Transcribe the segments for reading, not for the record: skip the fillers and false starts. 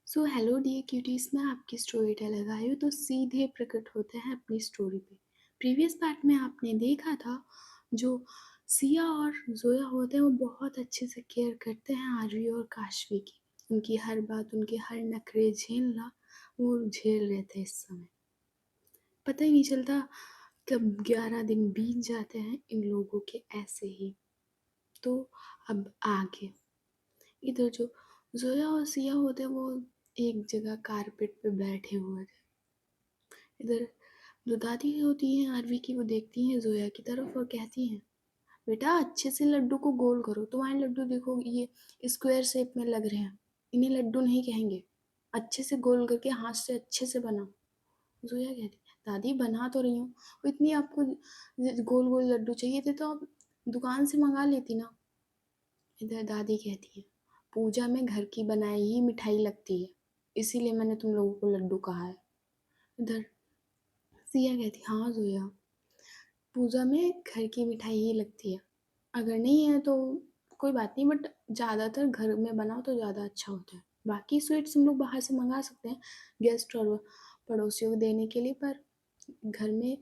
So hello dear cuties, मैं आपकी story teller आई हूँ तो सीधे प्रकट होते हैं अपनी स्टोरी पे। प्रीवियस पार्ट में आपने देखा था जो सिया और जोया होते हैं वो बहुत अच्छे से केयर करते हैं आरवी और काशवी की। उनकी हर बात, उनके हर नखरे झेलना वो झेल रहे थे। इस समय पता ही नहीं चलता कब 11 दिन बीत जाते हैं इन लोगों के ऐसे ही। तो अब आगे इधर जो जोया और सिया होते हैं वो एक जगह कारपेट पे बैठे हुए थे। इधर जो दादी होती हैं आरवी की वो देखती हैं जोया की तरफ और कहती हैं, बेटा अच्छे से लड्डू को गोल करो। तुम्हारे लड्डू देखो ये स्क्वायर शेप में लग रहे हैं, इन्हें लड्डू नहीं कहेंगे। अच्छे से गोल करके हाथ से अच्छे से बनाओ। जोया कहती, दादी बना तो रही हूँ। वो इतनी आपको गोल गोल लड्डू चाहिए थे तो आप दुकान से मंगा लेती ना। इधर दादी कहती है, पूजा में घर की बनाई ही मिठाई लगती है, इसीलिए मैंने तुम लोगों को लड्डू कहा है। इधर सिया कहती, हाँ जोया, पूजा में घर की मिठाई ही लगती है। अगर नहीं है तो कोई बात नहीं, बट ज़्यादातर घर में बनाओ तो ज़्यादा अच्छा होता है। बाकी स्वीट्स हम लोग बाहर से मंगा सकते हैं गेस्ट और पड़ोसियों को देने के लिए, पर घर में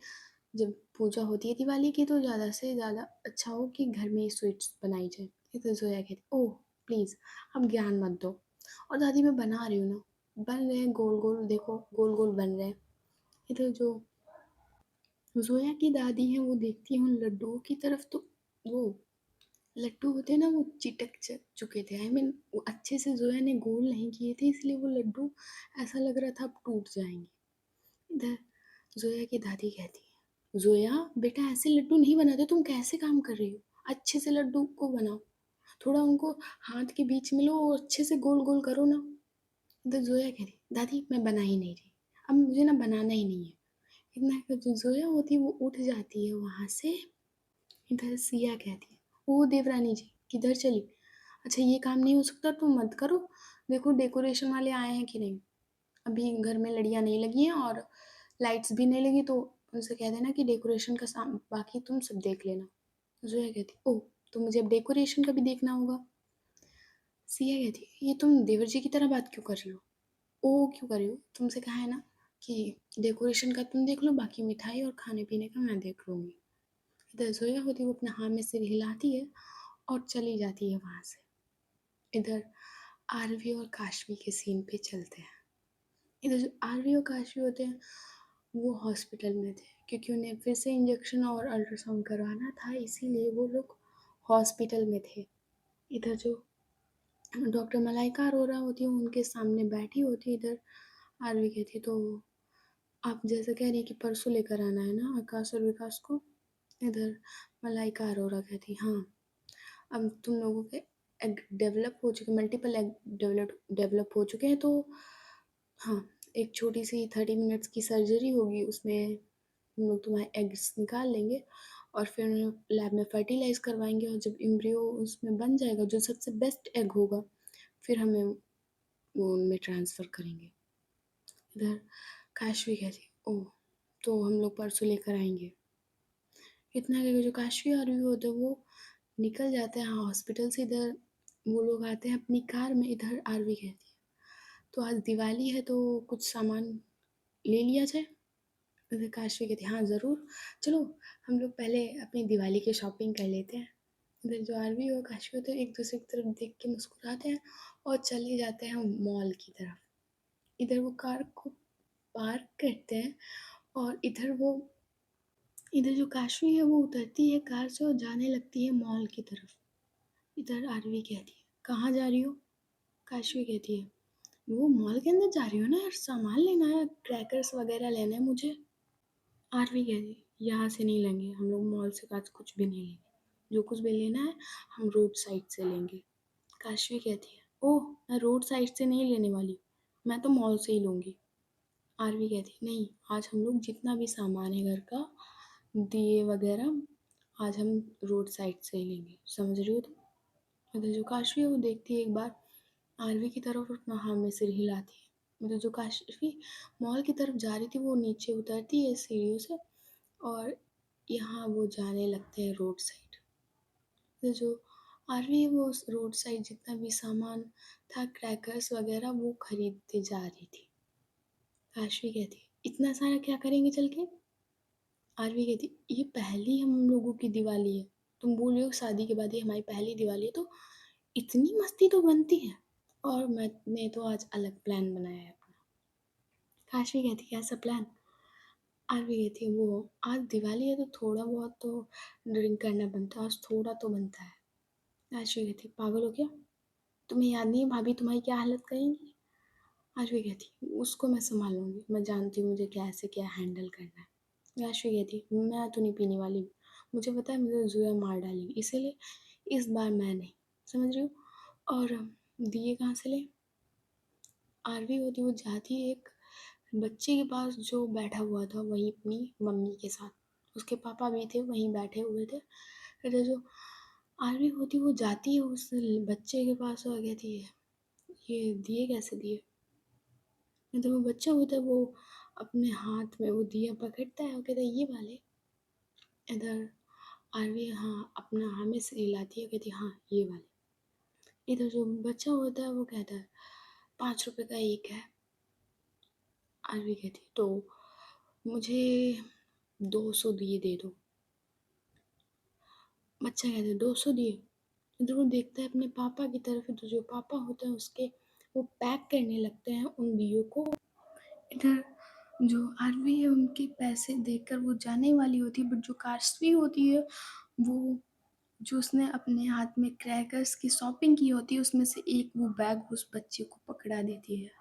जब पूजा होती है दिवाली की तो ज़्यादा से ज़्यादा अच्छा हो कि घर में ही स्वीट्स बनाई जाए। ये तो जोया कहती, ओह प्लीज़ अब ज्ञान मत दो। और दादी मैं बना रही हूँ ना, बन रहे हैं गोल गोल, देखो गोल गोल बन रहे हैं। इधर जो जोया की दादी है वो देखती है उन लड्डुओं की तरफ तो वो लड्डू होते हैं ना वो चुके थे। आई मीन वो अच्छे से जोया ने गोल नहीं किए थे, इसलिए वो लड्डू ऐसा लग रहा था अब टूट जाएंगे। इधर जोया की दादी कहती है, जोया बेटा ऐसे लड्डू नहीं बनाते, तुम कैसे काम कर रही हो? अच्छे से लड्डू को बनाओ, थोड़ा उनको हाथ के बीच में लो और अच्छे से गोल गोल करो ना। इधर जोया कह रही, दादी मैं बना ही नहीं रही, अब मुझे ना बनाना ही नहीं है। इतना कहकर जो जोया होती है वो उठ जाती है वहां से। इधर सिया कहती है, ओ देवरानी जी किधर चली? अच्छा ये काम नहीं हो सकता तो मत करो। देखो डेकोरेशन वाले आए हैं कि नहीं, अभी घर में लड़ियाँ नहीं लगी हैं और लाइट्स भी नहीं लगी, तो उनसे कह देना कि डेकोरेशन का साम बाकी तुम सब देख लेना। जोया कहती, ओह तो मुझे अब डेकोरेशन का भी देखना होगा। सिया कहती, ये तुम देवर जी की तरह बात क्यों कर रही हो? ओ क्यों कर रही हो, तुमसे कहा है ना कि डेकोरेशन का तुम देख लो, बाकी मिठाई और खाने पीने का मैं देख लूँगी। इधर जोया होती है वो अपने हाँ में सिर हिलाती है और चली जाती है वहाँ से। इधर आरवी और काशवी के सीन पे चलते हैं। इधर जो आरवी और काशवी होते हैं वो हॉस्पिटल में थे, क्योंकि उन्हें फिर से इंजेक्शन और अल्ट्रासाउंड करवाना था, इसीलिए वो लोग हॉस्पिटल में थे। इधर जो डॉक्टर मलाइका अरोरा होती है उनके सामने बैठी होती है। इधर आरवी कहती है, तो आप जैसा कह रही हैं कि परसों लेकर आना है ना आकाश और विकास को। इधर मलाइका अरोरा कहती, हाँ अब तुम लोगों के एग डेवलप हो चुके, मल्टीपल एग डेवलप हो चुके हैं, तो हाँ एक छोटी सी 30 मिनट्स की सर्जरी होगी, उसमें हम लोग तुम्हारे एग्स निकाल लेंगे और फिर उन्हें लैब में फर्टिलाइज करवाएंगे, और जब एम्ब्रियो उसमें बन जाएगा जो सबसे बेस्ट एग होगा फिर हमें वो उनमें ट्रांसफ़र करेंगे। इधर काशवी कहती, ओह तो हम लोग परसों लेकर आएंगे। इतना कहकर जो काशवी और भी होते हैं वो निकल जाते हैं हॉस्पिटल से। इधर वो लोग आते हैं अपनी कार में। इधर आरवी कहती है, तो आज दिवाली है तो कुछ सामान ले लिया जाए। इधर काशवी कहती है, हाँ ज़रूर, चलो हम लोग पहले अपनी दिवाली की शॉपिंग कर लेते हैं। इधर जो आरवी और काशवी होते हैं एक दूसरे की तरफ देख के मुस्कुराते हैं और चले जाते हैं मॉल की तरफ। इधर वो कार को पार्क करते हैं और इधर जो काशवी है वो उतरती है कार से और जाने लगती है मॉल की तरफ। इधर आरवी कहती है, कहाँ जा रही हो? काशवी कहती है, वो मॉल के अंदर जा रही हो ना यार, सामान लेना है, क्रैकर्स वगैरह लेने हैं मुझे। आरवी कहती है, यहाँ से नहीं लेंगे हम लोग, मॉल से आज कुछ भी नहीं लेंगे, जो कुछ भी लेना है हम रोड साइड से लेंगे। काशवी कहती है, ओह मैं रोड साइड से नहीं लेने वाली, मैं तो मॉल से ही लूँगी। आरवी कहती है, नहीं आज हम लोग जितना भी सामान है घर का, दिए वगैरह, आज हम रोड साइड से ही लेंगे, समझ रही हो तुम? मतलब जो काशवी है वो देखती है एक बार आरवी की तरफ और अपना हाँ में सिर हिलाती है। मतलब जो काशवी मॉल की तरफ जा रही थी वो नीचे उतरती है सीढ़ियों से और यहाँ वो जाने लगते हैं रोड साइड। तो जो आरवी वो उस रोड साइड जितना भी सामान था, क्रैकर्स वगैरह वो खरीदते जा रही थी। आशवी कहती, इतना सारा क्या करेंगे चल के? आरवी कहती, ये पहली हम लोगों की दिवाली है। तुम बोल रहे हो शादी के बाद ये हमारी पहली दिवाली है, तो इतनी मस्ती तो बनती है। और मैंने तो आज अलग प्लान बनाया है अपना। काशवी कहती, कैसा प्लान? आरवी कहती, वो आज दिवाली है तो थोड़ा बहुत तो ड्रिंक करना बनता है, आज थोड़ा तो बनता है। काशवी कहती, पागल हो क्या? तुम्हें याद नहीं है भाभी तुम्हारी क्या हालत करेंगी? आशवी कहती, उसको मैं संभाल लूंगी, मैं जानती हूँ मुझे कैसे क्या हैंडल करना है। आशवी कहती, मैं तो नहीं पीने वाली हूँ, मुझे पता है मुझे जुआ मार डालेगी, इसीलिए इस बार मैं नहीं। समझ रही हूँ? और दिए कहाँ से ले? आरवी होती वो जाती है एक बच्चे के पास जो बैठा हुआ था वहीं अपनी मम्मी के साथ, उसके पापा भी थे वहीं बैठे हुए थे। फिर जो आरवी होती वो जाती है उस बच्चे के पास और कहती है, ये दिए कैसे दिए? तो वो बच्चा होता है वो अपने हाथ में वो दिया पकड़ता है और कहता है ये वाले। इधर आरवी हाँ अपना हमें से हिलाती है, कहती है, हाँ ये वाले। इधर जो बच्चा होता है वो कहता है 5 रुपए का एक है। आरवी कहती है, तो मुझे 200 दिए दे दो। बच्चा कहता है 200 दिए? इधर वो देखता है अपने पापा की तरफ, तो जो पापा होते हैं उसके वो पैक करने लगते हैं उन दियों को। इधर जो आरवी है उनके पैसे देकर वो जाने वाली होती है, बट जो काशवी होती है वो जो उसने अपने हाथ में क्रैकर्स की शॉपिंग की होती है उसमें से एक वो बैग उस बच्चे को पकड़ा देती है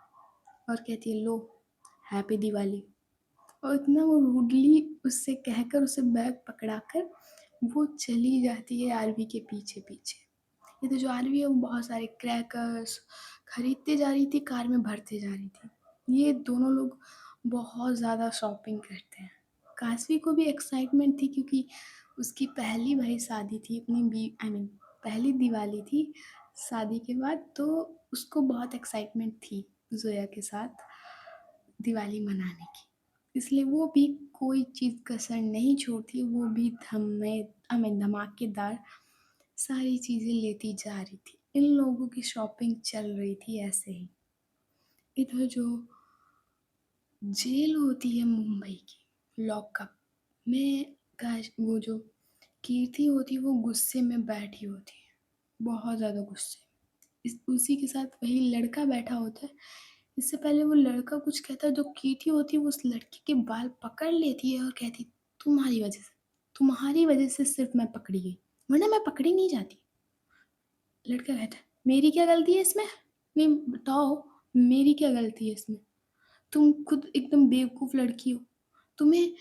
और कहती है, लो हैप्पी दिवाली। और इतना वो रूडली उससे कहकर उसे बैग पकड़ाकर वो चली जाती है आरवी के पीछे पीछे। ये तो जो आरवी है वो बहुत सारे क्रैकर्स खरीदते जा रही थी, कार में भरते जा रही थी। ये दोनों लोग बहुत ज़्यादा शॉपिंग करते हैं। काशवी को भी एक्साइटमेंट थी क्योंकि उसकी पहली भाई शादी थी अपनी बी आई मीन पहली दिवाली थी शादी के बाद, तो उसको बहुत एक्साइटमेंट थी जोया के साथ दिवाली मनाने की। इसलिए वो भी कोई चीज़ कसर नहीं छोड़ती, वो भी हमें धमाकेदार सारी चीज़ें लेती जा रही थी। इन लोगों की शॉपिंग चल रही थी ऐसे ही। इधर जो जेल होती है मुंबई की, लॉकअप में वो जो कीर्ति होती है वो गुस्से में बैठी होती है, बहुत ज़्यादा गुस्से। उसी के साथ वही लड़का बैठा होता है। इससे पहले वो लड़का कुछ कहता है, जो कीर्ति होती है वो उस लड़के के बाल पकड़ लेती है और कहती, तुम्हारी वजह से सिर्फ मैं पकड़ी गई, वरना मैं पकड़ी नहीं जाती। लड़का कहता है, मेरी क्या गलती है इसमें? नहीं बताओ, मेरी क्या गलती है इसमें? तुम खुद एकदम बेवकूफ़ लड़की हो, तुम्हें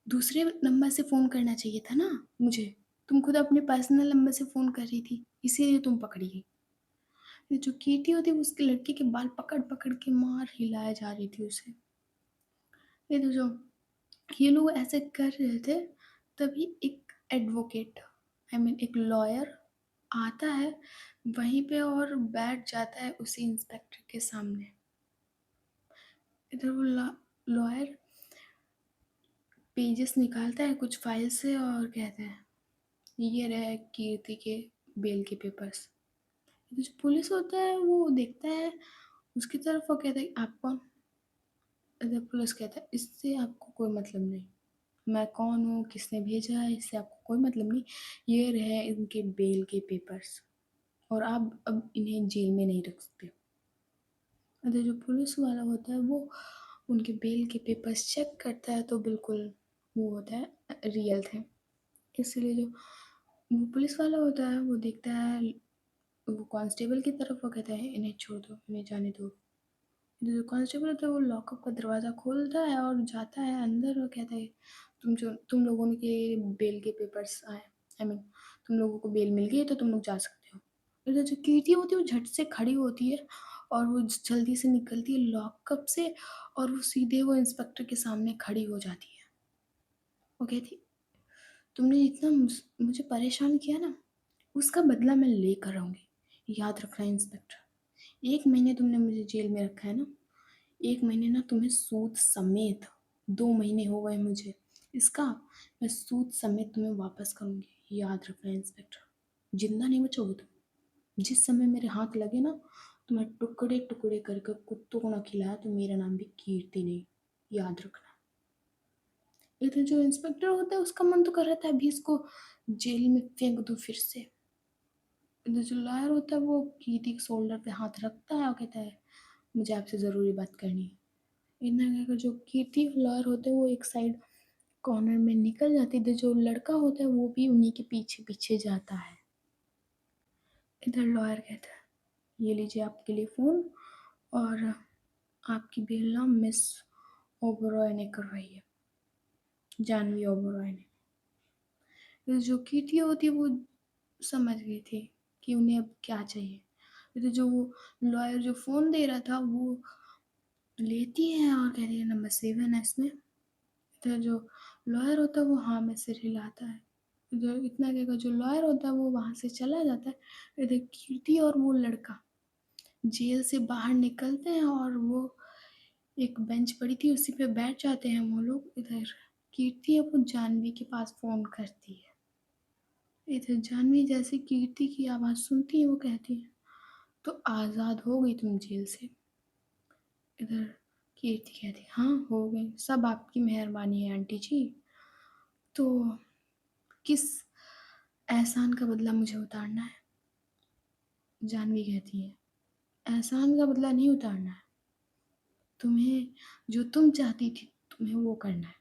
दूसरे नंबर से फ़ोन करना चाहिए था ना मुझे। तुम खुद अपने पर्सनल नंबर से फ़ोन कर रही थी, इसीलिए तुम पकड़ी गई। ये जो कीर्ति होती है वो उसके लड़के के बाल पकड़ पकड़ के मार हिलाए जा रही थी उसे। ये तो जो ये लोग ऐसे कर रहे थे, तभी एक एडवोकेट आई मीन एक लॉयर आता है वहीं पे और बैठ जाता है उसी इंस्पेक्टर के सामने। इधर वो लॉयर पेजेस निकालता है कुछ फाइल से और कहता है, ये रहे कीर्ति के बेल के पेपर्स। तो जो पुलिस होता है वो देखता है उसकी तरफ और कहता है, आप कौन? इधर पुलिस कहता है, इससे आपको कोई मतलब नहीं, मैं कौन हूँ, किसने भेजा है, इससे आपको कोई मतलब नहीं, ये रहे इनके बेल के पेपर्स और आप अब इन्हें जेल में नहीं रख सकते। अगर जो पुलिस वाला होता है वो उनके बेल के पेपर्स चेक करता है तो बिल्कुल वो होता है रियल थे। इसलिए जो वो पुलिस वाला होता है वो देखता है वो कांस्टेबल की तरफ, वो कहता है इन्हें छोड़ दो, इन्हें जाने दो। जो कांस्टेबल होता है वो लॉकअप का दरवाज़ा खोलता है और जाता है अंदर और कहता है, तुम लोगों के बेल के पेपर्स आए, आई मीन तुम लोगों को बेल मिल गई तो तुम लोग जा सकते हो। इधर जो कीर्ति होती है वो झट से खड़ी होती है और वो जल्दी से निकलती है लॉकअप से और वो सीधे वो इंस्पेक्टर के सामने खड़ी हो जाती है। वो कहती, तुमने इतना मुझे परेशान किया ना, उसका बदला मैं लेकर रहूँगी, याद रखना इंस्पेक्टर। 1 महीने तुमने मुझे जेल में रखा है ना, 1 महीने ना तुम्हें सूद समेत, 2 महीने हो गए मुझे, इसका मैं सूद समेत तुम्हें वापस करूँगी, याद रखना इंस्पेक्टर। ज़िंदा नहीं बचोगे तुम। जिस समय मेरे हाथ लगे ना, तो मैं टुकड़े-टुकड़े करके कुत्तों को ना खिलाया तो मेरा नाम भी कीर्ति नहीं, याद रखना। इधर जो इंस्पेक्टर होता है उसका मन तो कर रहा था अभी इसको जेल में फेंक दूँ फिर से। इधर जो लॉयर होता है वो कीर्ति के शोल्डर पे हाथ रखता है और कहता है, मुझे आपसे ज़रूरी बात करनी है। इतना कहकर जो कीर्ति और लॉयर होते हैं वो एक साइड कॉर्नर में निकल जाते, इधर जो लड़का होता है वो भी उन्हीं के पीछे-पीछे जाता है। इधर लॉयर कहता है, ये लीजिए आपके लिए फ़ोन और आपकी बेल ना मिस ओबरॉय ने करवाई है, जानवी ओबरॉय ने। तो जो कीर्ति होती है वो समझ गई थी कि उन्हें अब क्या चाहिए। तो जो वो लॉयर जो फ़ोन दे रहा था वो लेती है और कहती है नंबर 7 है इसमें। तो जो लॉयर होता है वो हाँ में सिर हिलाता है। जो इतना कहकर जो लॉयर होता है वो वहाँ से चला जाता है। इधर कीर्ति और वो लड़का जेल से बाहर निकलते हैं और वो एक बेंच पड़ी थी उसी पे बैठ जाते हैं वो लोग। इधर कीर्ति है वो जानवी के पास फ़ोन करती है। इधर जानवी जैसे कीर्ति की आवाज़ सुनती है वो कहती है, तो आज़ाद हो गई तुम जेल से। इधर कीर्ति कहती है, हाँ हो गई, सब आपकी मेहरबानी है आंटी जी। तो किस एहसान का बदला मुझे उतारना है? जानवी कहती है, एहसान का बदला नहीं उतारना है, तुम्हें जो तुम चाहती थी तुम्हें वो करना है।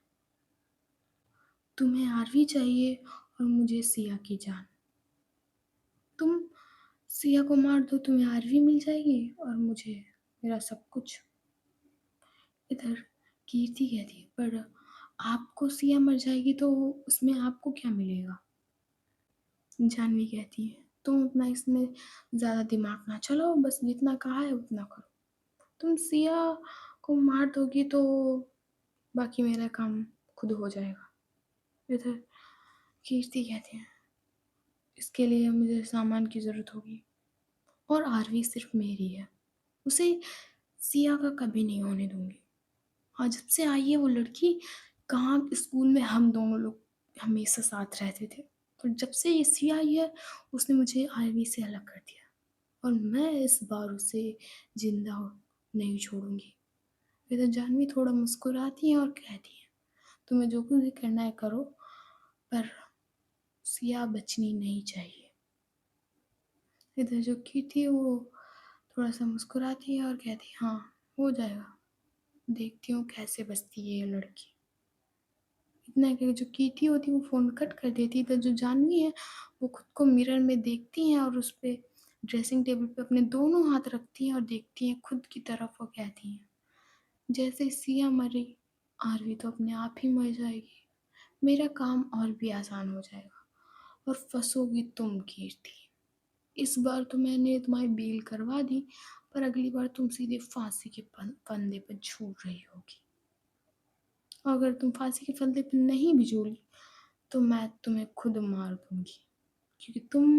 तुम्हें आरवी चाहिए और मुझे सिया की जान। तुम सिया को मार दो, तुम्हें आरवी मिल जाएगी और मुझे मेरा सब कुछ। इधर कीर्ति कहती है, पर आपको सिया मर जाएगी तो उसमें आपको क्या मिलेगा? जानवी कहती है, तुम अपना इसमें ज़्यादा दिमाग ना चलाओ, बस जितना कहा है उतना करो। तुम सिया को मार दोगी तो बाकी मेरा काम खुद हो जाएगा। इधर कीर्ति कहती है, इसके लिए मुझे सामान की ज़रूरत होगी और आरवी सिर्फ मेरी है। उसे सिया का कभी नहीं होने दूंगी। और जब से आई है वो लड़की, कहाँ स्कूल में हम दोनों लोग हमेशा साथ रहते थे, और जब से ये सिया आई है उसने मुझे आरवी से अलग कर दिया और मैं इस बार उसे जिंदा नहीं छोड़ूंगी। इधर जानवी थोड़ा मुस्कुराती है और कहती है, तुम्हें जो कुछ भी करना है करो, पर सिया बचनी नहीं चाहिए। इधर जो कीर्ति है वो थोड़ा सा मुस्कुराती है और कहती है, हाँ हो जाएगा, देखती हूँ कैसे बचती है ये लड़की। इतना कि जो कीर्ति होती है वो फ़ोन कट कर देती है, तो जो जानवी है वो खुद को मिरर में देखती हैं और उस पे ड्रेसिंग टेबल पे अपने दोनों हाथ रखती हैं और देखती हैं खुद की तरफ और कहती हैं, जैसे सिया मरी, आरवी तो अपने आप ही मर जाएगी, मेरा काम और भी आसान हो जाएगा और फंसोगी तुम कीर्ति। इस बार तो मैंने तुम्हारी बेल करवा दी, पर अगली बार तुम सीधे फांसी के फंदे पर झूल रही होगी। और अगर तुम फांसी के फंदे पर नहीं भी झूली तो मैं तुम्हें खुद मार दूंगी, क्योंकि तुम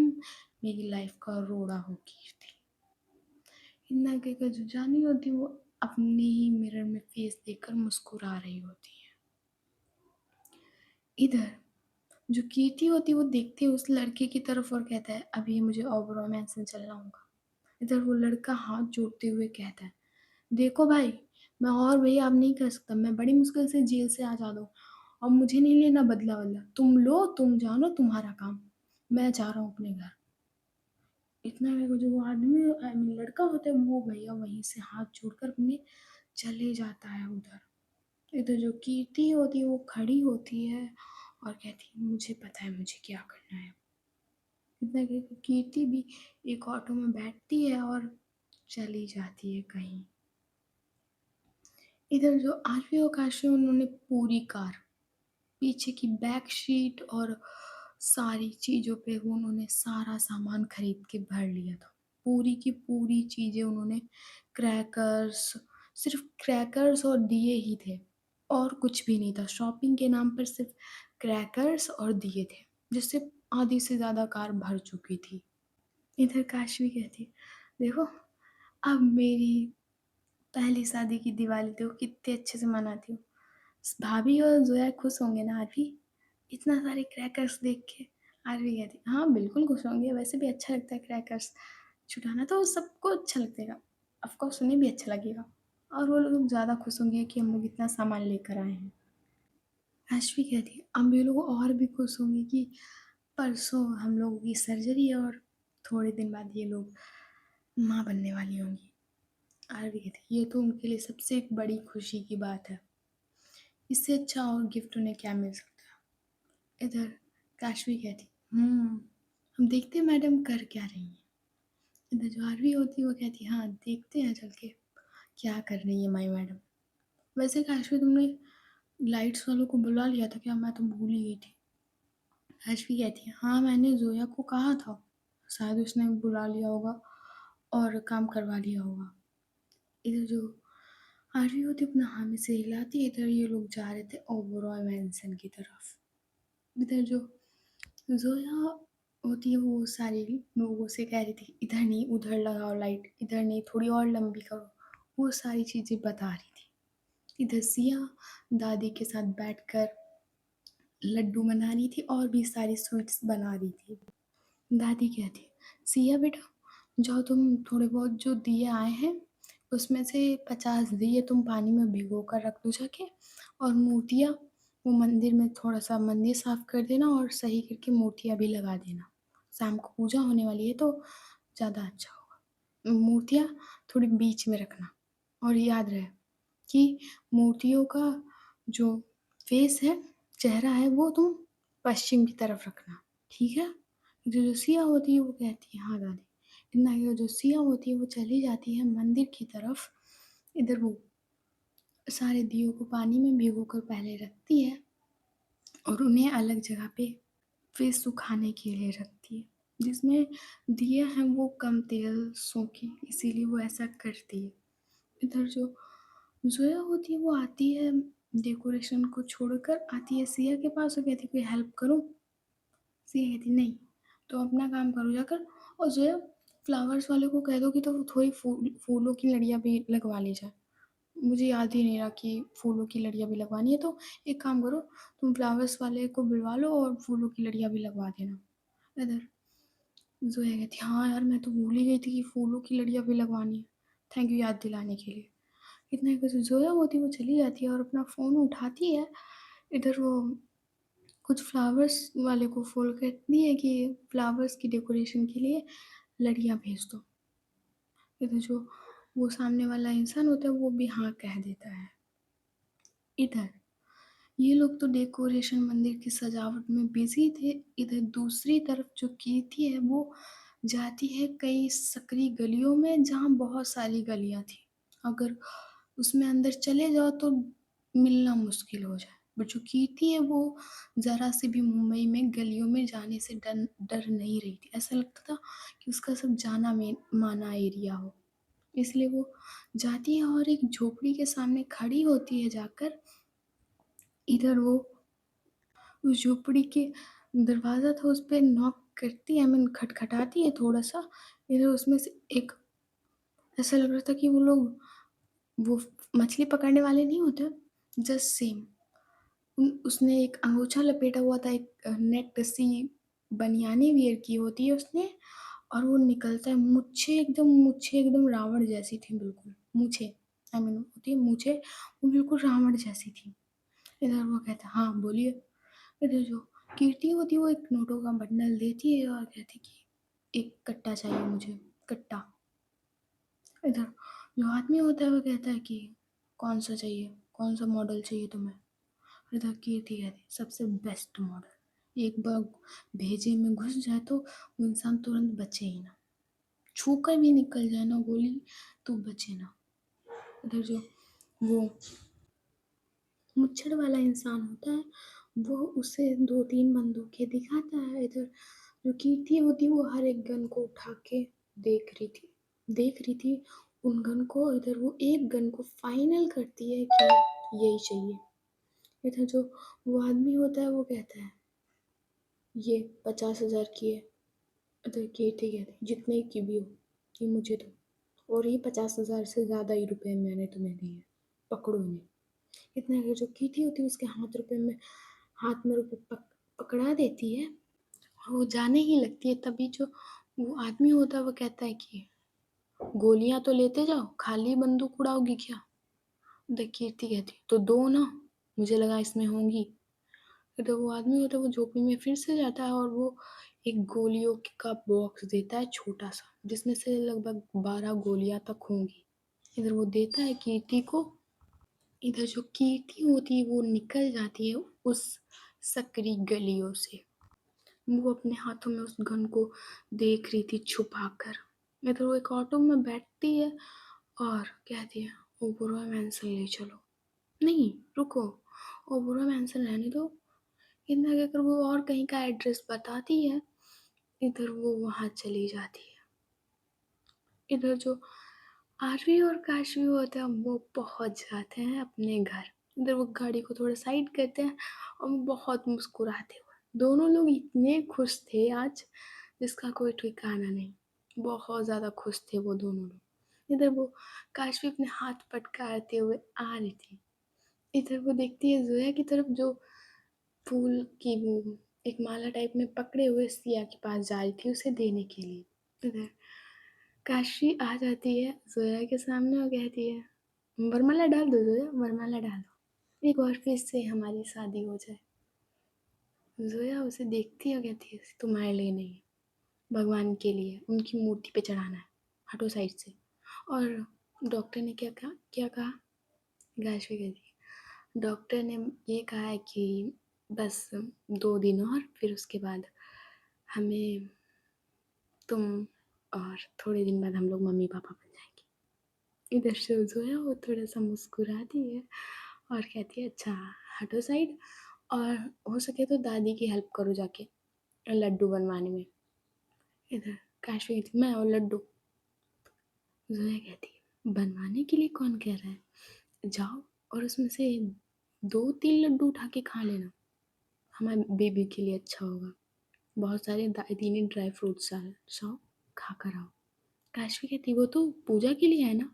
मेरी लाइफ का रोड़ा हो कीर्ति। इतना कहकर जो जानी होती है वो अपने ही मिरर में फेस देखकर मुस्कुरा रही होती है। इधर जो कीर्ति होती है वो देखती है उस लड़के की तरफ और कहता है, अभी मुझे ओबरॉय मैंसन चलना होगा। इधर वो लड़का हाथ जोड़ते हुए कहता है, देखो भाई, मैं और भैया अब नहीं कर सकता, मैं बड़ी मुश्किल से जेल से आज़ाद हूँ और मुझे नहीं लेना बदला वदला, तुम लो, तुम जानो, तुम्हारा काम, मैं जा रहा हूँ अपने घर। इतना में वो जो आदमी आई मीन लड़का होता है वो भैया वहीं से हाथ जोड़कर अपने चले जाता है उधर। इधर जो कीर्ति होती है वो खड़ी होती है और कहती है, मुझे पता है मुझे क्या करना है। इतना कहकर कीर्ति भी एक ऑटो में बैठती है और चली जाती है कहीं। इधर जो आरवी और काशी उन्होंने पूरी कार, पीछे की बैक शीट और सारी चीज़ों पे वो उन्होंने सारा सामान खरीद के भर लिया था। पूरी की पूरी चीज़ें उन्होंने क्रैकर्स, सिर्फ क्रैकर्स और दिए ही थे और कुछ भी नहीं था। शॉपिंग के नाम पर सिर्फ क्रैकर्स और दिए थे, जिससे आधी से ज़्यादा कार भर चुकी थी। इधर काशवी कहती, देखो अब मेरी पहली शादी की दिवाली देखो कितने अच्छे से मनाती हूँ। भाभी और जोया खुश होंगे ना आरवी, इतना सारे क्रैकर्स देख के। आरवी कहती है, हाँ, बिल्कुल खुश होंगे, वैसे भी अच्छा लगता है क्रैकर्स छुटाना, तो सबको अच्छा लगेगा। ऑफ़ कोर्स उन्हें भी अच्छा लगेगा और वो लोग ज़्यादा खुश होंगे कि हम लोग इतना सामान लेकर आए हैं। अश्वी कहती है, अब ये लोग और भी खुश होंगे कि परसों हम लोगों की सर्जरी है और थोड़े दिन बाद ये लोग माँ बनने वाली होंगी। आरवी कहती है, ये तो उनके लिए सबसे एक बड़ी खुशी की बात है। इससे अच्छा और गिफ्ट उन्हें क्या मिल सकता है। इधर काशवी कहती, हम देखते हैं मैडम कर क्या रही हैं। इधर जो आरवी होती है वो कहती है, हाँ, देखते हैं चल के क्या कर रही है माई मैडम। वैसे काशवी, तुमने लाइट्स वालों को बुला लिया था क्या? मैं तो भूल ही गई थी। काशवी कहती है, हाँ, मैंने जोया को कहा था, शायद उसने बुला लिया होगा और काम करवा लिया होगा। इधर जो आरवी होती अपना हामी से हिलाती है, इधर ये लोग जा रहे थे ओबरॉय मैंसन की तरफ। इधर जो ज़ोया होती है वो सारे लोगों से कह रही थी, इधर नहीं उधर लगाओ लाइट, इधर नहीं थोड़ी और लंबी करो, वो सारी चीज़ें बता रही थी। इधर सिया दादी के साथ बैठकर लड्डू बना रही थी और भी सारी स्वीट्स बना रही थी। दादी कहती, सिया बेटा, जाओ तुम थोड़े बहुत जो दिए आए हैं उसमें से 50 दिए तुम पानी में भिगो कर रख दो जाके, और मोतिया वो मंदिर में थोड़ा सा मंदिर साफ कर देना और सही करके मोतिया भी लगा देना। शाम को पूजा होने वाली है तो ज़्यादा अच्छा होगा। मोतिया थोड़ी बीच में रखना, और याद रहे कि मोतियों का जो फेस है, चेहरा है, वो तुम पश्चिम की तरफ रखना, ठीक है? जो सिया होती है वो कहती है, हाँ दादी। इतना कि जो सिया होती है वो चली जाती है मंदिर की तरफ। इधर वो सारे दियों को पानी में भिगोकर पहले रखती है और उन्हें अलग जगह पे फिर सुखाने के लिए रखती है, जिसमें दिया है वो कम तेल सोखे, इसीलिए वो ऐसा करती है। इधर जो ज़ोया होती है वो आती है, डेकोरेशन को छोड़कर आती है सिया के पास और कहती है, कोई हेल्प करूँ? सिया कहती, नहीं, तुम अपना काम करो जाकर, और ज़ोया फ्लावर्स वाले को कह दो कि तो थोड़ी फूलों की लड़ियाँ भी लगवा ली जाए। मुझे याद ही नहीं रहा कि फूलों की लड़ियाँ भी लगवानी है, तो एक काम करो, तुम फ्लावर्स वाले को बुलवा लो और फूलों की लड़ियाँ भी लगवा देना। इधर ज़ोया कहती, हाँ यार, मैं तो भूल ही गई थी कि फूलों की लड़ियाँ भी लगवानी है। थैंक यू याद दिलाने के लिए। इतना कुछ ज़ोया होती है वो चली जाती है और अपना फ़ोन उठाती है। इधर वो कुछ फ्लावर्स वाले को फ़ोन करती है कि फ्लावर्स की डेकोरेशन के लिए लड़ियाँ भेज दो। इधर जो वो सामने वाला इंसान होता है वो भी हाँ कह देता है। इधर ये लोग तो डेकोरेशन मंदिर की सजावट में बिजी थे। इधर दूसरी तरफ जो कीर्ति है वो जाती है कई सकरी गलियों में जहाँ बहुत सारी गलियाँ थी। अगर उसमें अंदर चले जाओ तो मिलना मुश्किल हो जाए, बट जो कीर्ति है वो ज़रा से भी मुंबई में गलियों में जाने से डर डर नहीं रही थी। ऐसा लगता था कि उसका सब जाना माना एरिया हो, इसलिए वो जाती है और एक झोपड़ी के सामने खड़ी होती है जाकर। इधर वो उस झोपड़ी के दरवाज़ा था उस पे नॉक करती है, आई मीन खटखटाती है थोड़ा-सा। इधर उसमें से एक, ऐसा लग रहा था कि वो लोग वो मछली पकड़ने वाले नहीं होते, जस्ट सेम। उसने एक अंगोछा लपेटा हुआ था, एक नेट सी बनियानी वियर की होती है उसने, और वो निकलता है, मूंछें एकदम रावण जैसी थी बिल्कुल, मूंछें, आई मीन होती है मूंछें, वो बिल्कुल रावण जैसी थी। इधर वो कहता है, हाँ बोलिए। इधर जो कीर्ति होती है वो एक नोटों का बंडल देती है और कहती है कि एक कट्टा चाहिए मुझे, कट्टा। इधर जो आदमी होता है वो कहता है कि कौन सा चाहिए, कौन सा मॉडल चाहिए तुम्हें। इधर कीर्ति कहती है, सबसे बेस्ट मॉडल, एक बार भेजे में घुस जाए तो वो इंसान तुरंत बचे ही ना, छू कर भी निकल जाए ना गोली तो बचे ना। इधर जो वो मुच्छड़ वाला इंसान होता है वो उसे 2-3 बंदूकें दिखाता है। इधर जो कीर्ति होती है वो हर एक गन को उठा के देख रही थी उन गन को। इधर वो एक गन को फाइनल करती है कि यही चाहिए। इधर जो वो आदमी होता है वो कहता है, ये 50,000 की है। इधर कीर्ति कहती है, जितने की भी हो ये मुझे दो, और ये 50,000 से ज़्यादा ही रुपए मैंने तुम्हें दिए हैं, पकड़ो इन्हें। इतना कि जो कीर्ति होती है उसके हाथ में रुपए पकड़ा देती है और वो जाने ही लगती है, तभी जो वो आदमी होता है वो कहता है कि गोलियाँ तो लेते जाओ, खाली बंदूक उड़ाओगी क्या? कीर्ति कहती है, तो दो ना, मुझे लगा इसमें होंगी। फिर तो वो आदमी होता है वो झोपड़ी में फिर से जाता है और वो एक गोलियों का बॉक्स देता है छोटा-सा, जिसमें से लगभग 12 गोलियाँ तक होंगी। इधर वो देता है कीर्ति को, इधर जो कीर्ति होती है वो निकल जाती है उस सकरी गलियों से। वो अपने हाथों में उस गन को देख रही थी छुपाकर। इधर वो एक ऑटो में बैठती है और कहती है, ओबेरॉय मैंसन ले चलो। नहीं, रुको, ओबेरॉय मैंसन रहने दो। इतना कहकर वो और कहीं का एड्रेस बताती है। इधर वो वहाँ चली जाती है। इधर जो आरवी और काशवी होते हैं वो पहुँच जाते हैं अपने घर। इधर वो गाड़ी को थोड़ा साइड करते हैं और वो बहुत मुस्कुराते हुए। दोनों लोग इतने खुश थे आज जिसका कोई ठिकाना नहीं। बहुत ज़्यादा खुश थे वो दोनों लोग। इधर वो काशवी अपने हाथ पटकारते हुए आ रही थी। इधर वो देखती है ज़ोया की तरफ जो फूल की वो एक माला टाइप में पकड़े हुए सिया के पास जा रही थी उसे देने के लिए। इधर काशी आ जाती है ज़ोया के सामने और कहती है, वरमाला डाल दो ज़ोया, वरमाला डाल दो। एक बार फिर से हमारी शादी हो जाए। ज़ोया उसे देखती है और कहती है, तुम्हारे लिए नहीं, भगवान के लिए, उनकी मूर्ति पे चढ़ाना है, हटो साइड से। और डॉक्टर ने क्या कहा? काशी कहती है, डॉक्टर ने ये कहा है कि बस 2 दिन और फिर उसके बाद हमें तुम और थोड़े दिन बाद हम लोग मम्मी पापा बन जाएंगे। इधर से जो है वो थोड़ा सा मुस्कुराती है और कहती है अच्छा हटो साइड, और हो सके तो दादी की हेल्प करो जाके लड्डू बनवाने में। इधर काशवी कहती मैं और लड्डू। जोया कहती है बनवाने के लिए कौन कह रहा है, जाओ और उसमें से 2-3 लड्डू उठा के खा लेना, हमारे बेबी के लिए अच्छा होगा। बहुत सारे दादी ने ड्राई फ्रूट्स जाओ खा कर आओ। काशवी कहती वो तो पूजा के लिए है ना।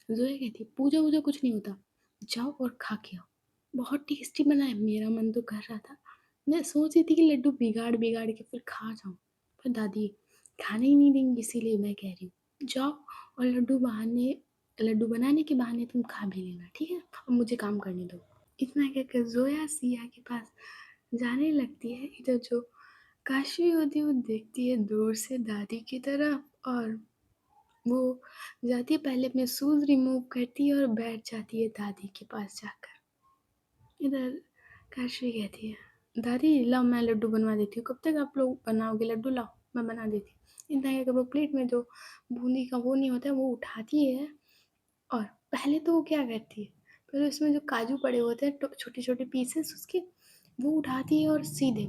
जोया कहती पूजा वूजा कुछ नहीं होता, जाओ और खा के आओ, बहुत टेस्टी बना है, मेरा मन तो कर रहा था, मैं सोच रही थी कि लड्डू बिगाड़ बिगाड़ के फिर खा जाऊं, पर दादी खाने ही नहीं देंगी, इसीलिए मैं कह रही हूँ जाओ और लड्डू बनाने के बहाने तुम खा भी लेना, ठीक है, और मुझे काम करने दो। इतना कहकर जोया सिया के पास जाने लगती है। इधर जो काशवी होती है वो देखती है दूर से दादी की तरफ और वो जाती है, पहले अपने शूज़ रिमूव करती है और बैठ जाती है दादी के पास जाकर। इधर काशवी कहती है, दादी लाओ मैं लड्डू बनवा देती हूँ, कब तक आप लोग बनाओगे लड्डू, लाओ मैं बना देती हूँ। इतना कहकर वो प्लेट में जो बूंदी का वो नहीं होता है वो उठाती है और पहले तो वो क्या करती है, पहले उसमें जो काजू पड़े होते हैं छोटे छोटे पीसेस उसके, वो उठाती है और सीधे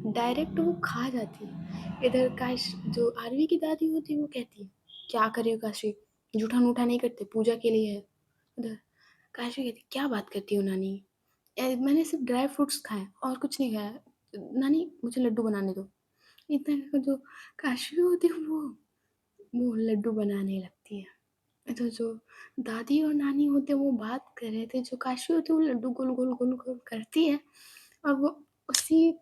डायरेक्ट वो खा जाती है। इधर काश जो आरवी की दादी होती है वो कहती है क्या कर रही हो काशी, जूठा मूठा नहीं करते, पूजा के लिए है। उधर काशी कहती क्या बात करती हो नानी, मैंने सिर्फ ड्राई फ्रूट्स खाए और कुछ नहीं खाया, नानी मुझे लड्डू बनाने दो। इतना कहकर जो काशी होती है वो लड्डू बनाने लगती है। तो जो दादी और नानी होते हैं वो बात कर रहे थे, जो काशी होती है वो लड्डू गोल गोल गोल गोल करती है और वो उसी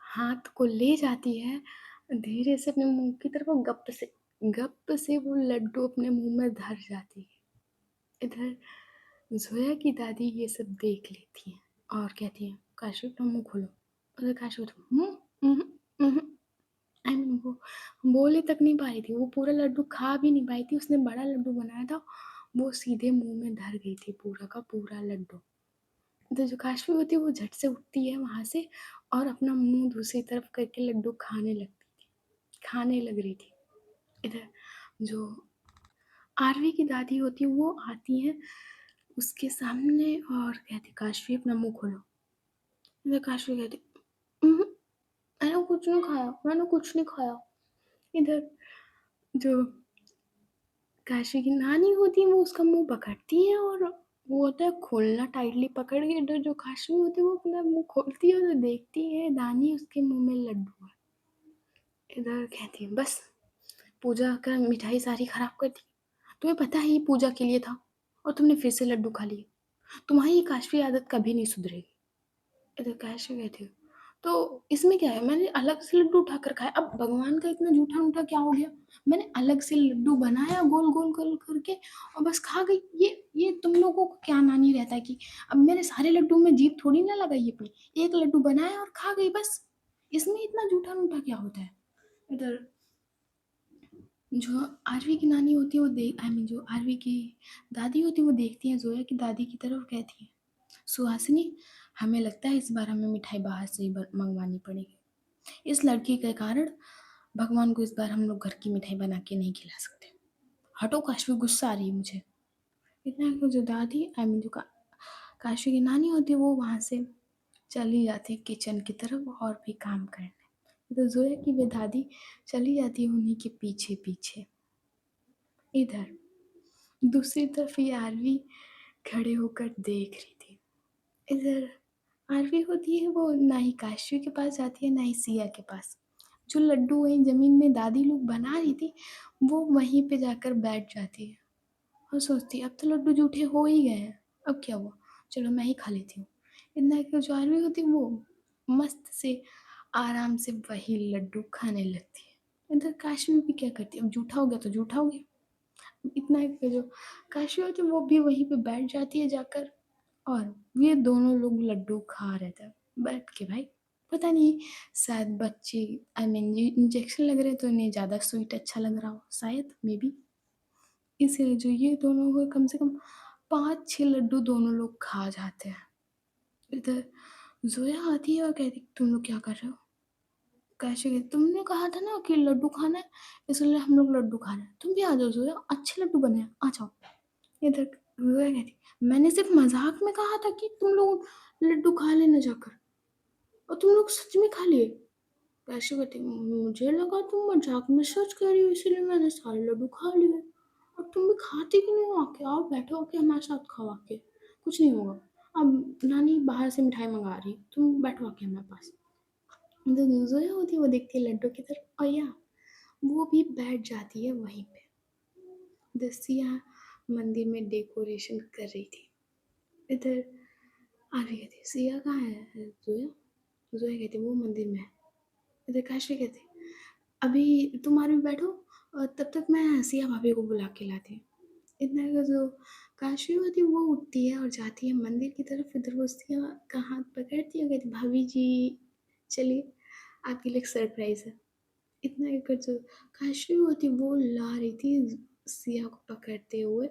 हाथ को ले जाती है धीरे से अपने मुंह की तरफ और गप से वो लड्डू अपने मुंह में धर जाती है। इधर जोया की दादी ये सब देख लेती है और कहती है काशी अपना मुंह खोलो। उधर काशी आई मीन वो बोले तक नहीं पा रही थी, वो पूरा लड्डू खा भी नहीं पाई थी, उसने बड़ा लड्डू बनाया था, वो सीधे मुंह में धर गई थी पूरा का पूरा लड्डू। तो जो काशवी होती है वो झट से उठती है वहां से और अपना मुंह दूसरी तरफ करके लड्डू खाने लग रही थी। इधर जो आरवी की दादी होती है वो आती है उसके सामने और कहती काशवी अपना मुंह खोलो। इधर काशवी कहती "उम्हूं, मैंने कुछ नहीं खाया, मैंने कुछ नहीं खाया। इधर जो काशी की नानी होती है वो उसका मुंह पकड़ती है और वो होता है खोलना, टाइटली पकड़ के। इधर जो काशी होती है वो अपना मुंह खोलती है और देखती है नानी उसके मुंह में लड्डू है। इधर कहती है बस पूजा कर मिठाई सारी खराब कर दी, तुम्हें पता है ये पूजा के लिए था और तुमने फिर से लड्डू खा लिए, तुम्हारी ये काशवी आदत कभी नहीं सुधरेगी। इधर काशी कहती है तो इसमें क्या है, मैंने अलग से लड्डू उठाकर खाया। अब भगवान का इतना जूठा-मूठा क्या हो गया? मैंने अलग से लड्डू बनाया गोल-गोल गोल करके और बस खा गई। ये तुम लोगों को क्या मानी रहता है कि अब मेरे सारे लड्डू में जीभ थोड़ी ना लगाई अपनी। एक लड्डू बनाया और खा गई बस। इसमें इतना जूठा-मूठा क्या होता है? इधर जो आरवी की नानी होती है वो आई मीन जो आरवी की दादी होती है वो देखती है ज़ोया की दादी की तरफ, कहती है, सुहासिनी, हमें लगता है इस बार हमें मिठाई बाहर से ही मंगवानी पड़ेगी। इस लड़की के कारण भगवान को इस बार हम लोग घर की मिठाई बना के नहीं खिला सकते। हटो काशवी, गुस्सा आ रही है मुझे। इतना कि जो दादी आई मीन जो काशवी की नानी होती है वो वहाँ से चली जाती है किचन की तरफ और भी काम करने। तो जोया की वे दादी चली जाती है उन्हीं के पीछे पीछे। इधर दूसरी तरफ ये आरवी खड़े होकर देख रही थी। इधर आरवी होती है वो ना ही काशवी के पास जाती है ना ही सिया के पास। जो लड्डू वहीं ज़मीन में दादी लोग बना रही थी वो वहीं पे जाकर बैठ जाती है और सोचती है अब तो लड्डू जूठे हो ही गए हैं, अब क्या हुआ, चलो मैं ही खा लेती हूँ। इतना कि जो आरवी होती है वो मस्त से आराम से वही लड्डू खाने लगती है। इधर काशवी भी क्या करती है, अब जूठा हो गया तो जूठा हो गया। इतना कि जो काशवी होती है वो भी वहीं पे बैठ जाती है जाकर और ये दोनों लोग लड्डू खा रहे थे बैठ के भाई। पता नहीं, शायद बच्चे आई मीन ये इंजेक्शन लग रहे तो इन्हें ज़्यादा स्वीट अच्छा लग रहा हो शायद मे बी, इसीलिए जो ये दोनों को कम से कम 5-6 लड्डू दोनों लोग खा जाते हैं। इधर ज़ोया आती है और कहती तुम लोग क्या कर रहे हो? कैसे कहती तुमने कहा था ना कि लड्डू खाना है, इसलिए हम लोग लड्डू खा रहे हैं। तुम भी आ जाओ ज़ोया, अच्छे लड्डू बने हैं, आ जाओ। इधर ज़ोया कहती मैंने सिर्फ मज़ाक में कहा था कि तुम लोग लड्डू खा लेना जाकर और तुम लोग सच में खा लिए। कैसे कहती मुझे लगा तुम मज़ाक में सच कह रही हो इसीलिए मैंने सारे लड्डू खा लिए। और तुम भी खाती क्यों नहीं हो आके? आओ बैठो आके हमारे साथ खाओ आके, कुछ नहीं होगा। अब नानी बाहर से मिठाई मँगा रही है, तुम बैठो आके हमारे पास। जो ज़ोया होती है वो देखती है लड्डू की तरफ और या वो भी बैठ जाती है वहीं पे। दसिया मंदिर में डेकोरेशन कर रही थी। इधर आ रही थी, सिया कहाँ है ज़ोया? ज़ोया कहती वो मंदिर में है। इधर काशवी कहती अभी तुम आरवी बैठो और तब तक मैं सिया भाभी को बुला के लाती हूँ। इतना का जो काशवी होती है वो उठती है और जाती है मंदिर की तरफ। इधर वो सिया का हाथ पकड़ती है और कहती भाभी जी चलिए आपके लिए एक सरप्राइज़ है। इतना कर जो काशवी होती वो ला रही थी सिया को पकड़ते हुए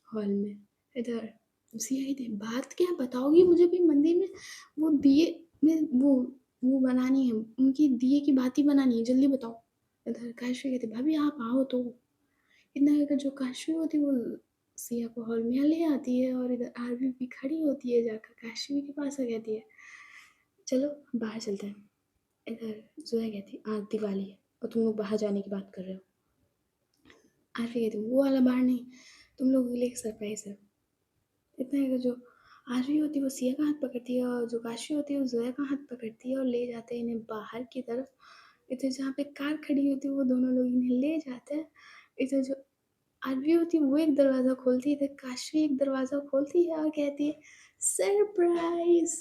हॉल में। इधर सिया ही थी बात क्या बताओगी मुझे भी मंदिर में वो दिए में वो बनानी है, उनकी दिए की बाती बनानी है, जल्दी बताओ। इधर काशवी कहती भाभी आप आओ तो। इतना कहकर जो काशवी होती वो सिया को हॉल में ले आती है और इधर आरवी भी खड़ी होती है जाकर काशवी के पास और कहती है चलो बाहर चलते हैं। इधर जोया कहती आज दिवाली है और तुम लोग बाहर जाने की बात कर रहे हो। आरवी कहती वो वाला बाहर नहीं, तुम लोगों के लिए एक सरप्राइज है। इतना है कि जो आरवी होती है वो सिया का हाथ पकड़ती है और जो काशवी होती है वो जोया का हाथ पकड़ती है और ले जाते हैं इन्हें बाहर की तरफ। इधर जहाँ पे कार खड़ी होती है वो दोनों लोग इन्हें ले जाते हैं। इधर जो आरवी होती है वो एक दरवाज़ा खोलती है, इधर काशवी एक दरवाज़ा खोलती है और कहती है सरप्राइज।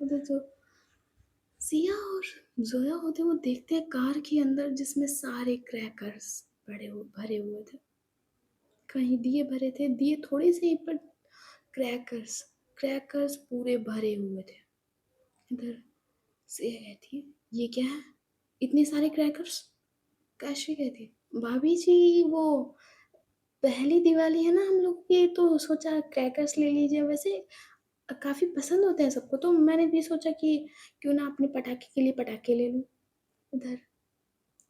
उधर जो सिया और जोया होते वो देखते हैं कार के अंदर जिसमें सारे क्रैकर्स भरे हुए थे। कहीं दिए भरे थे, दिए थोड़े से ही पर क्रैकर्स क्रैकर्स पूरे भरे हुए थे। इधर सिया कहती है ये क्या है, इतने सारे क्रैकर्स? काशी कहती है भाभी जी वो पहली दिवाली है ना हम लोग की तो सोचा क्रैकर्स ले लीजिए। वैसे काफ़ी पसंद होते हैं सबको तो मैंने भी सोचा कि क्यों ना अपने पटाखे के लिए पटाखे ले लूँ। उधर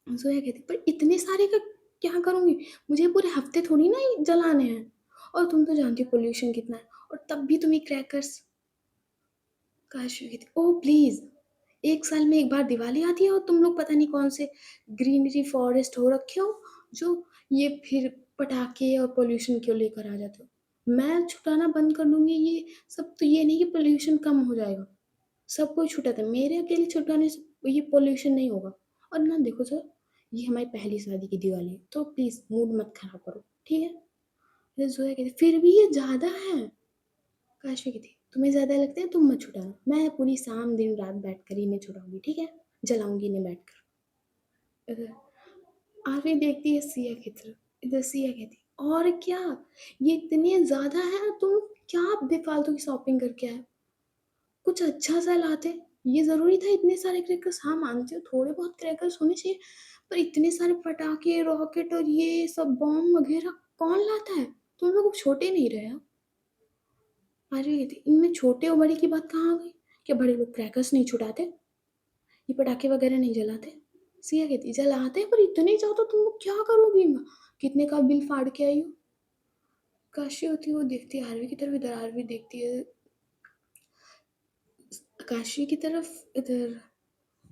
जोया कहती पर इतने सारे का क्या करूँगी? मुझे पूरे हफ्ते थोड़ी ना ये जलाने हैं और तुम तो जानती हो पोल्यूशन कितना है और तब भी तुम ये क्रैकर्स। काशवी कहती ओह प्लीज़, 1 साल में 1 बार दिवाली आती है और तुम लोग पता नहीं कौन से ग्रीनरी फॉरेस्ट हो रखे हो जो ये फिर पटाखे और पोल्यूशन क्यों लेकर आ जाते हो। मैं छुटाना बंद कर दूँगी ये सब, तो ये नहीं कि पोल्यूशन कम हो जाएगा। सबको छुटाते हैं, मेरे अकेले छुटाने से ये पोल्यूशन नहीं होगा। और ना देखो सर, ये हमारी पहली शादी की दिवाली है तो प्लीज़ मूड मत खराब करो, ठीक है? फिर ज़ोया कहती फिर भी ये ज़्यादा है। काशवी कहती तुम्हें ज़्यादा लगता है तुम मत छुड़ाना, मैं पूरी शाम दिन रात बैठ कर इन्हें छुड़ाऊँगी, ठीक है? जलाऊँगी इन्हें बैठकर। इधर आरवी देखती है सिया की तरफ, इधर सिया कहती और क्या? ये इतने ज़्यादा हैं, तुम क्या बेफ़ालतू की शॉपिंग करके आए? कुछ अच्छा सा लाते। ये ज़रूरी था इतने सारे क्रैकर्स? हाँ, मानती हूँ थोड़े बहुत क्रैकर्स होने चाहिए, पर इतने सारे पटाखे, रॉकेट और ये सब बॉम्ब वग़ैरह कौन लाता है? तुम लोग छोटे नहीं रहे हो? अरे! इनमें छोटे और बड़े की बात कहाँ आ गई? क्या बड़े लोग क्रैकर्स नहीं छुड़ाते? ये पटाखे वग़ैरह नहीं जलाते? सिया कहती जलाते हैं पर इतने ज़्यादा तुम लोग क्या करोगी? कितने का बिल फाड़ के आई हो? काशी होती है वो देखती है आरवी की तरफ, इधर आरवी देखती है काशी की तरफ, इधर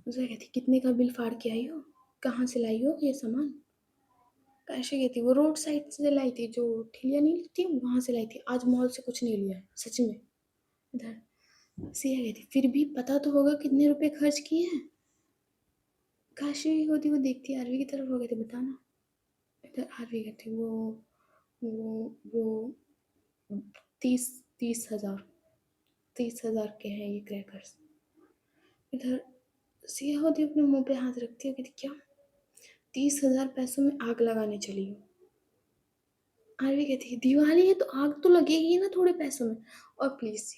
उसे कहती कितने का बिल फाड़ के आई हो? कहाँ से लाई हो ये सामान? काशी कहती वो रोड साइड से लाई थी, जो ठेलियाँ नहीं लगती वहाँ से लाई थी, आज मॉल से कुछ नहीं लिया है, सच में। इधर सिया कहती फिर भी पता तो होगा कितने रुपए खर्च किए हैं? काशी होती वो देखती है आरवी की तरफ, वो कहती बताना। इधर आरवी कहती वो 30 30,000 30,000 के हैं ये क्रैकर्स। इधर सिया होती अपने मुंह पे हाथ रखती है, कहती क्या 30,000 पैसों में आग लगाने चली हो? आरवी कहती है दिवाली है तो आग तो लगेगी ही ना थोड़े पैसों में। और प्लीज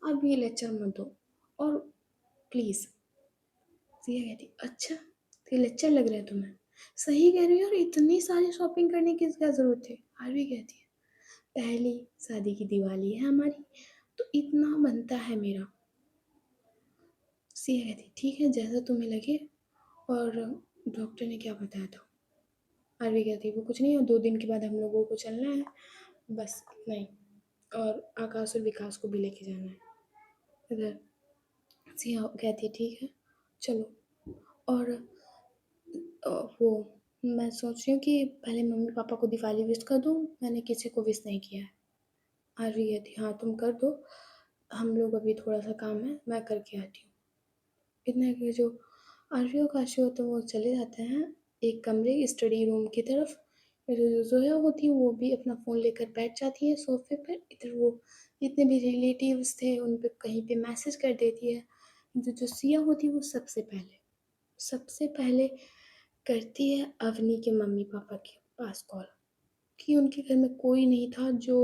अब ये लेक्चर मत दो, और प्लीज। सिया कहती अच्छा तो ये लेक्चर लग रहा है तुम्हें? सही कह रही हो, और इतनी सारी शॉपिंग करने की क्या जरूरत है? आरवी कहती है पहली शादी की दिवाली है हमारी, तो इतना बनता है मेरा। सिया कहती ठीक है जैसा तुम्हें लगे। और डॉक्टर ने क्या बताया था? आरवी कहती वो कुछ नहीं है, 2 दिन के बाद हम लोगों को चलना है, बस इतना ही। और आकाश और विकास को भी लेके जाना है। इधर सिया कहती है ठीक है चलो। और वो मैं सोच रही हूँ कि पहले मम्मी पापा को दिवाली विश कर दूँ, मैंने किसी को विश नहीं किया है। आरवी कहती हाँ तुम कर दो, हम लोग अभी थोड़ा सा काम है, मैं करके आती हूँ। इतने के जो आरवी और काशी होते हैं वो चले जाते हैं एक कमरे स्टडी रूम की तरफ। फिर जो जोया होती है वो भी अपना फ़ोन लेकर बैठ जाती है सोफे पर। इधर वो जितने भी रिलेटिव्स थे उन पे कहीं पे मैसेज कर देती है। जो सिया होती है वो सबसे पहले करती है अवनी के मम्मी पापा के पास कॉल, कि उनके घर में कोई नहीं था जो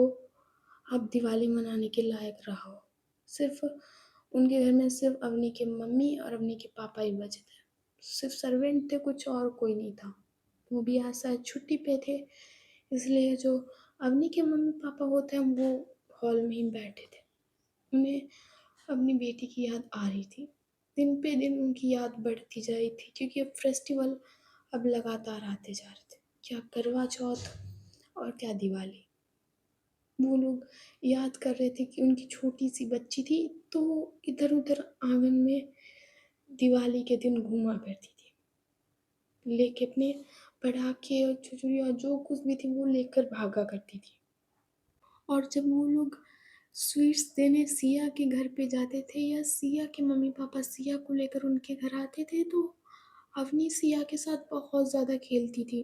अब दिवाली मनाने के लायक रहा हो। सिर्फ उनके घर में सिर्फ अवनी के मम्मी और अवनी के पापा ही बचे थे। सिर्फ सर्वेंट थे, कुछ और कोई नहीं था। वो भी आज शायद छुट्टी पे थे, इसलिए जो अवनी के मम्मी पापा होते हैं वो हॉल में ही बैठे थे। उन्हें अपनी बेटी की याद आ रही थी। दिन पे दिन उनकी याद बढ़ती जा रही थी, क्योंकि अब फेस्टिवल अब लगातार आते जा रहे थे। क्या करवा चौथ और क्या दिवाली। वो लोग याद कर रहे थे कि उनकी छोटी सी बच्ची थी तो इधर उधर आंगन में दिवाली के दिन घूमा करती थी, लेके अपने पटाखे और छुरछुरियाँ जो कुछ भी थी वो लेकर भागा करती थी। और जब वो लोग स्वीट्स देने सिया के घर पे जाते थे, या सिया के मम्मी पापा सिया को लेकर उनके घर आते थे, तो अवनी सिया के साथ बहुत ज़्यादा खेलती थी,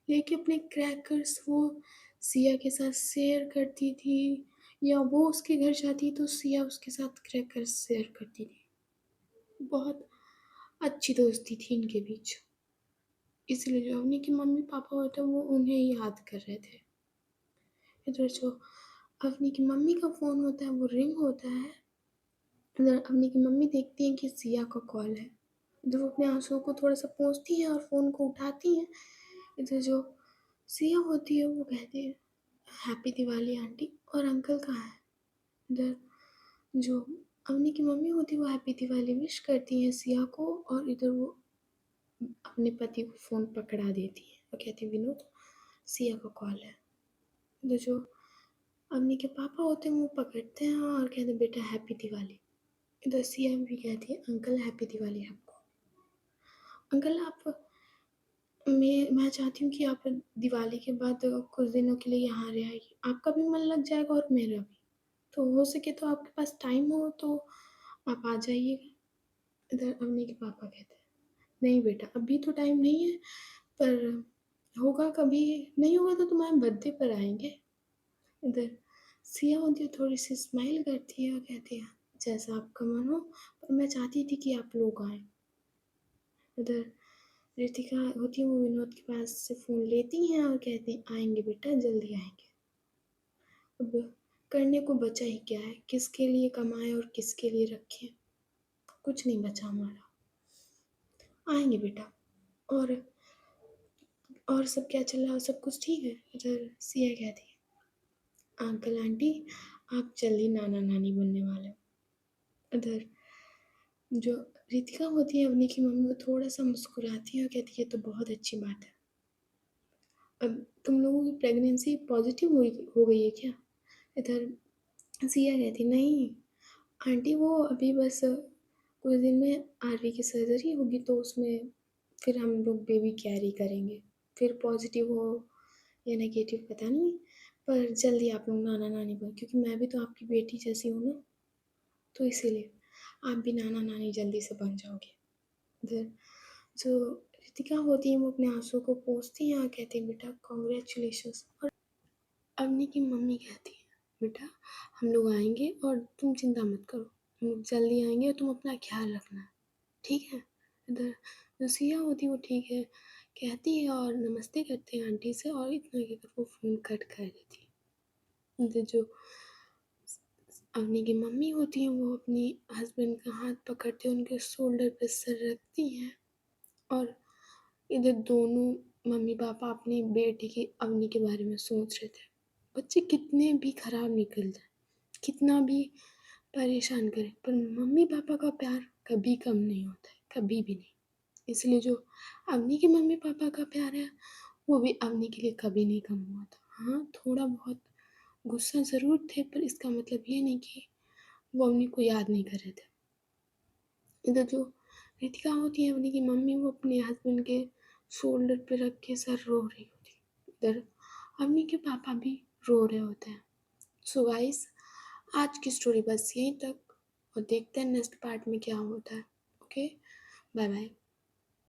लेके अपने क्रैकर्स वो सिया के साथ शेयर करती थी, या वो उसके घर जाती तो सिया उसके साथ क्रैकर्स शेयर करती थी। बहुत अच्छी दोस्ती थी इनके बीच। इसलिए जो अवनी के मम्मी पापा होते हैं वो उन्हें ही याद कर रहे थे। इधर जो अवनी की मम्मी का फ़ोन होता है वो रिंग होता है। इधर अवनी की मम्मी देखती हैं कि सिया का कॉल है। इधर वो अपने आंसुओं को थोड़ा सा पोंछती हैं और फ़ोन को उठाती हैं। इधर जो सिया होती है वो कहती है हैप्पी दिवाली आंटी, और अंकल कहाँ है? इधर जो अवनी की मम्मी होती है वो हैप्पी दिवाली विश करती है सिया को, और इधर वो अपने पति को फ़ोन पकड़ा देती है और कहती है विनोद सिया का कॉल है। इधर जो अवनी के पापा होते हैं वो पकड़ते हैं और कहते हैं बेटा हैप्पी दिवाली। इधर सिया भी कहती है अंकल हैप्पी दिवाली आपको। अंकल आप, मैं चाहती हूँ कि आप दिवाली के बाद कुछ दिनों के लिए यहाँ रह आइए, आपका भी मन लग जाएगा और मेरा भी। तो हो सके तो आपके पास टाइम हो तो आप आ जाइएगा। इधर अवनी के पापा कहते हैं नहीं बेटा अभी तो टाइम नहीं है, पर होगा कभी, नहीं होगा तो तुम्हारे बर्थडे पर आएंगे। इधर सिया होती है थोड़ी-सी स्माइल करती है और कहती है, "जैसा आपका मन हो, पर मैं चाहती थी कि आप लोग आएँ।" उधर रितिका होती है वो विनोद के पास से फ़ोन लेती हैं और कहती हैं, "आएँगे बेटा, जल्दी आएँगे।" अब करने को बचा ही क्या है? किसके लिए कमाएँ और किसके लिए रखें? कुछ नहीं बचा हमारा। आएँगे बेटा। और और सब क्या चल रहा है? सब कुछ ठीक है? इधर सिया कहती है, "अंकल आंटी, आप जल्दी नाना-नानी बनने वाले हो।" इधर जो रितिका होती है अवनी की मम्मी, वो थोड़ा-सा मुस्कुराती है और कहती है, "ये तो बहुत अच्छी बात है। अब तुम लोगों की प्रेगनेंसी पॉज़िटिव हो गई है क्या?" इधर सिया कहती, "नहीं आंटी, वो अभी बस कुछ दिन में आरवी की सर्जरी होगी, तो उसमें फिर हम लोग बेबी कैरी करेंगे। फिर पॉज़िटिव हो या नेगेटिव पता नहीं, पर जल्दी आप लोग नाना-नानी बनो, क्योंकि मैं भी तो आपकी बेटी जैसी हूँ ना, तो इसीलिए आप भी नाना-नानी जल्दी से बन जाओगे।" इधर जो रितिका होती है वो अपने आँसू को पोंछती हैं और कहती हैं, "बेटा कांग्रेचुलेशंस।" और अवनी की मम्मी कहती है, "बेटा हम लोग आएँगे और तुम चिंता मत करो, हम लोग जल्दी आएँगे और तुम अपना ख़्याल रखना, ठीक है?" इधर जो सिया होती है वो ठीक है कहती है और नमस्ते करती है आंटी से, और इतना कहकर वो फ़ोन कट कर देती है। इधर जो अवनी की मम्मी होती हैं वो अपनी हस्बैंड का हाथ पकड़ते उनके शोल्डर पे सर रखती हैं, और इधर दोनों मम्मी-पापा अपनी बेटी की अवनी के बारे में सोच रहे थे। बच्चे कितने भी खराब निकल जाएँ, कितना भी परेशान करें, पर मम्मी-पापा का प्यार कभी कम नहीं होता है, कभी भी नहीं। इसलिए जो अवनी के मम्मी-पापा का प्यार है, वो भी अवनी के लिए कभी नहीं कम हुआ था। हाँ, थोड़ा बहुत गुस्सा ज़रूर थे, पर इसका मतलब ये नहीं कि वो अवनी को याद नहीं कर रहे थे। इधर जो रितिका होती है अवनी की मम्मी, वो अपने हस्बैंड के शोल्डर पे रख के सर रो रही होती है। इधर अवनी के पापा भी रो रहे होते हैं। सो गाइस, आज की स्टोरी बस यहीं तक, और देखते हैं नेक्स्ट पार्ट में क्या होता है। Okay, bye bye.